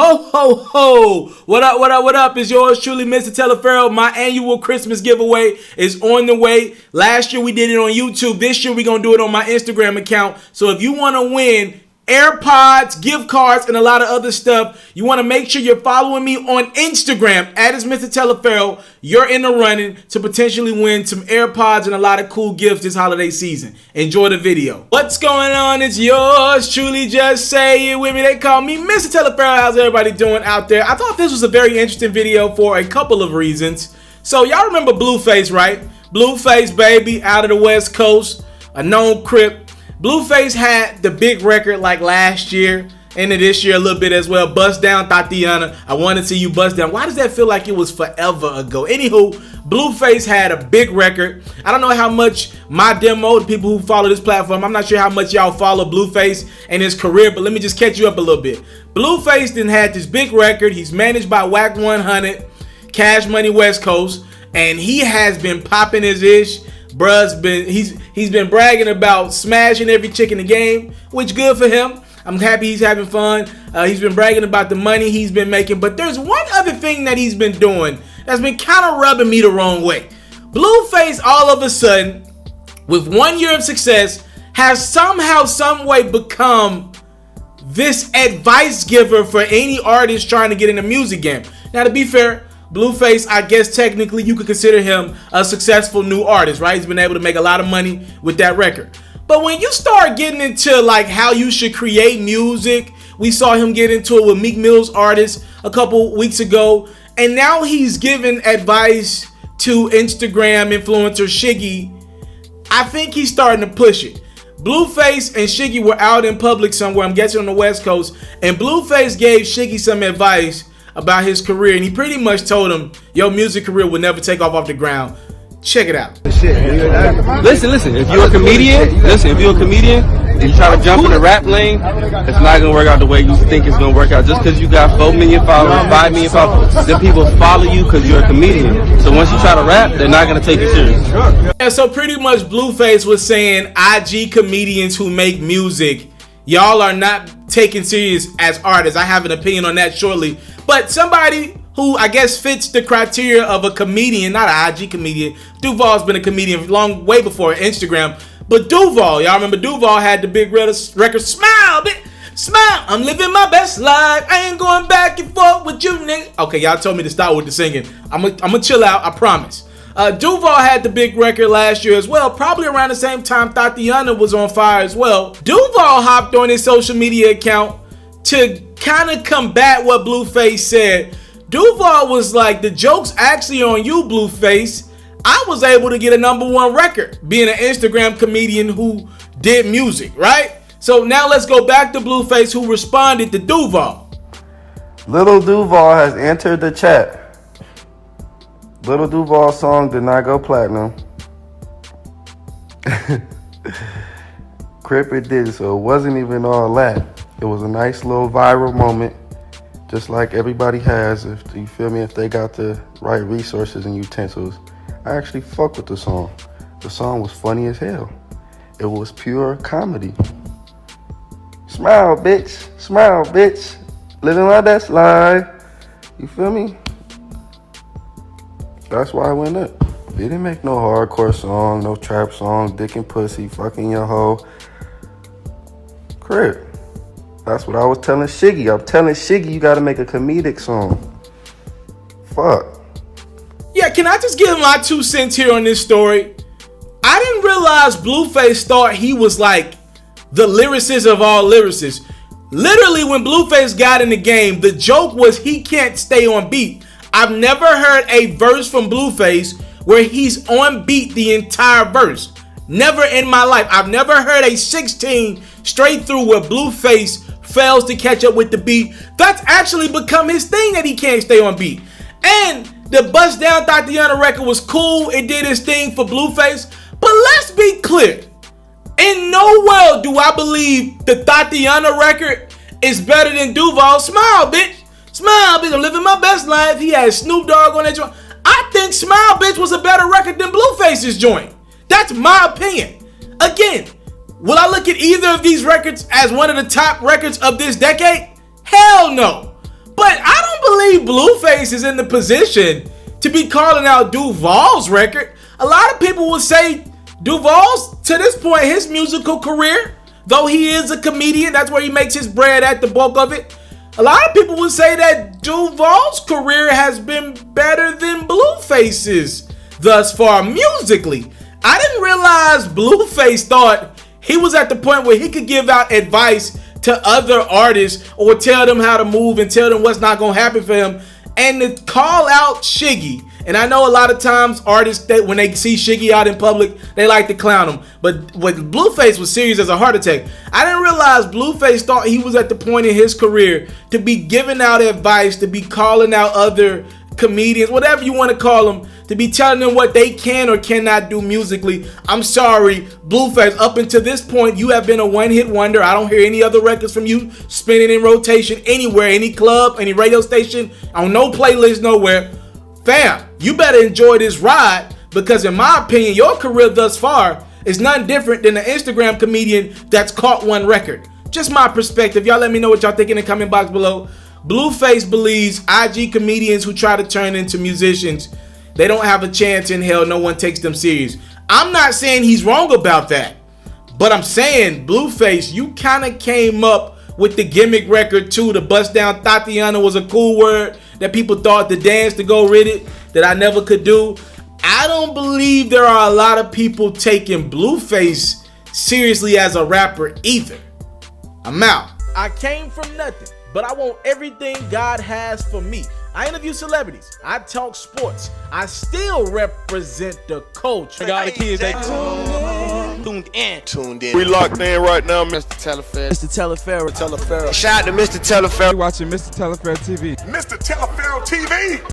Ho, ho, ho. What up, what up, what up? It's yours truly, Mr. TALIAFERRO. My annual Christmas giveaway is on the way. Last year we did it on YouTube. This year we're going to do it on my Instagram account. So if you want to win AirPods, gift cards, and a lot of other stuff, you want to make sure you're following me on Instagram at itsmrtaliaferro. You're in the running to potentially win some AirPods and a lot of cool gifts this holiday season. Enjoy the video. What's going on? It's yours truly. Just say it with me. They call me Mr. TALIAFERRO. How's everybody doing out there? I thought this was a very interesting video for a couple of reasons. So y'all remember Blueface, right? Blueface, baby, out of the West Coast, a known Crip. Blueface had the big record like last year, and this year a little bit as well. Bust Down Tatiana. I want to see you bust down. Why does that feel like it was forever ago? Anywho, Blueface had a big record. I don't know how much my demo, the people who follow this platform, I'm not sure how much y'all follow Blueface and his career, but let me just catch you up a little bit. Blueface then had this big record. He's managed by Whack 100, Cash Money West Coast, and he has been popping his ish. Bruh's he's been bragging about smashing every chick in the game, which good for him. I'm happy he's having fun. He's been bragging about the money he's been making. But there's one other thing that he's been doing that's been kind of rubbing me the wrong way. Blueface all of a sudden, with 1 year of success, has somehow, some way become this advice giver for any artist trying to get in the music game. Now, to be fair, Blueface, I guess technically you could consider him a successful new artist, right? He's been able to make a lot of money with that record. But when you start getting into like how you should create music, we saw him get into it with Meek Mill's artist a couple weeks ago, and now he's giving advice to Instagram influencer Shiggy. I think he's starting to push it. Blueface and Shiggy were out in public somewhere, I'm guessing on the West Coast, and Blueface gave Shiggy some advice about his career, and he pretty much told him your music career will never take off the ground. Check it out. Listen, if you're a comedian, and you try to jump in the rap lane, it's not gonna work out the way you think it's gonna work out. Just because you got 4 million followers, 5 million followers, then people follow you because you're a comedian. So once you try to rap, they're not gonna take you serious. Yeah, so pretty much Blueface was saying IG comedians who make music, y'all are not taken serious as artists. I have an opinion on that shortly. But somebody who I guess fits the criteria of a comedian, not an IG comedian. Duval's been a comedian way before Instagram. But Duval, y'all remember Duval had the big record, Smile, bitch, smile. I'm living my best life. I ain't going back and forth with you, nigga. Okay, y'all told me to start with the singing. I'm gonna chill out, I promise. Duval had the big record last year as well, probably around the same time Tatiana was on fire as well. Duval hopped on his social media account to kind of combat what Blueface said. Duval was like, the joke's actually on you, Blueface. I was able to get a #1 record being an Instagram comedian who did music, right? So now let's go back to Blueface, who responded to Duval. Lil Duval has entered the chat. Lil Duval's song did not go platinum. Crip it did, so it wasn't even all that. It was a nice little viral moment, just like everybody has, if you feel me, if they got the right resources and utensils. I actually fuck with the song. The song was funny as hell. It was pure comedy. Smile, bitch. Smile, bitch. Living my best life. You feel me? That's why I went up. They didn't make no hardcore song, no trap song, dick and pussy, fucking your hoe. Crip. That's what I was telling Shiggy. I'm telling Shiggy you gotta make a comedic song. Fuck. Yeah, can I just give my 2 cents here on this story? I didn't realize Blueface thought he was like the lyricist of all lyricists. Literally, when Blueface got in the game, the joke was he can't stay on beat. I've never heard a verse from Blueface where he's on beat the entire verse. Never in my life. I've never heard a 16 straight through where Blueface fails to catch up with the beat. That's actually become his thing, that he can't stay on beat. And the Bust Down Tatiana record was cool. It did its thing for Blueface. But let's be clear. In no world do I believe the Tatiana record is better than Duval's Smile, bitch. Smile, bitch. I'm living my best life. He had Snoop Dogg on that joint. I think Smile, bitch was a better record than Blueface's joint. That's my opinion. Again, will I look at either of these records as one of the top records of this decade? Hell no. But Blueface is in the position to be calling out Duval's record. A lot of people would say Duval's, to this point, his musical career, though he is a comedian, that's where he makes his bread at, the bulk of it. A lot of people would say that Duval's career has been better than Blueface's thus far musically. I didn't realize Blueface thought he was at the point where he could give out advice to other artists or tell them how to move and tell them what's not going to happen for him, and to call out Shiggy. And I know a lot of times artists, that when they see Shiggy out in public, they like to clown him. But when Blueface was serious as a heart attack, I didn't realize Blueface thought he was at the point in his career to be giving out advice, to be calling out other comedians, whatever you want to call them, to be telling them what they can or cannot do musically. I'm sorry, Blueface, up until this point, you have been a one-hit wonder. I don't hear any other records from you spinning in rotation anywhere, any club, any radio station, on no playlist, nowhere. Fam, you better enjoy this ride, because in my opinion, your career thus far is nothing different than an Instagram comedian that's caught one record. Just my perspective. Y'all let me know what y'all think in the comment box below. Blueface believes IG comedians who try to turn into musicians, they don't have a chance in hell. No one takes them serious. I'm not saying he's wrong about that, but I'm saying, Blueface, you kind of came up with the gimmick record too. The bust down Tatiana was a cool word that people thought, the dance to go with it, that I never could do. I don't believe there are a lot of people taking Blueface seriously as a rapper either. I'm out. I came from nothing, but I want everything God has for me. I interview celebrities. I talk sports. I still represent the culture. I got the kids, they tuned in. We locked in right now, Mr. TALIAFERRO. Shout out to Mr. TALIAFERRO. You're watching Mr. TALIAFERRO TV. Mr. TALIAFERRO TV.